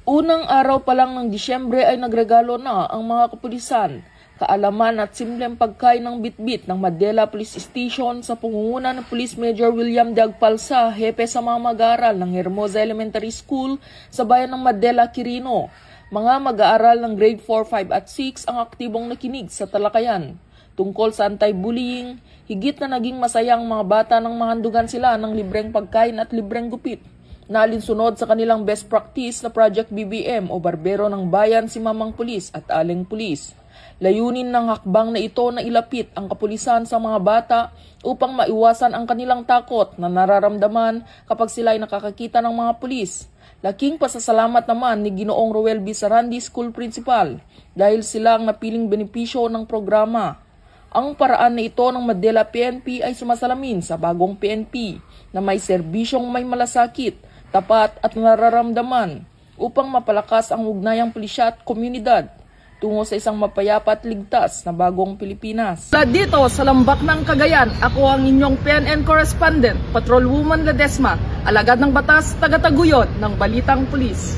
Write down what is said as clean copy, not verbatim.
Unang araw pa lang ng Disyembre ay nagregalo na ang mga kapulisan, kaalaman at simpleng pagkain ng bitbit ng Madela Police Station sa pangunguna ng Police Major William Dagpalsa, hepe sa mga mag-aaral ng Hermosa Elementary School sa bayan ng Madela, Quirino. Mga mag-aaral ng grade 4, 5 at 6 ang aktibong nakinig sa talakayan. Tungkol sa anti-bullying, higit na naging masaya ang mga bata nang mahandugan sila ng libreng pagkain at libreng gupit. Nalinsunod sa kanilang best practice na Project BBM o Barbero ng Bayan si Mamang Pulis at Aling Pulis. Layunin ng hakbang na ito na ilapit ang kapulisan sa mga bata upang maiwasan ang kanilang takot na nararamdaman kapag sila ay nakakakita ng mga pulis. Laking pasasalamat naman ni Ginoong Roel B. Sarandi, School Principal, dahil sila ang napiling benepisyo ng programa. Ang paraan na ito ng Madela PNP ay sumasalamin sa bagong PNP na may serbisyong may malasakit, tapat at nararamdaman upang mapalakas ang ugnayang pulisya at komunidad tungo sa isang mapayapa at ligtas na bagong Pilipinas. Dito sa Lambak ng Cagayan, ako ang inyong PNN correspondent, Patrolwoman Ledesma, alagad ng batas, taga-taguyod ng Balitang Pulis.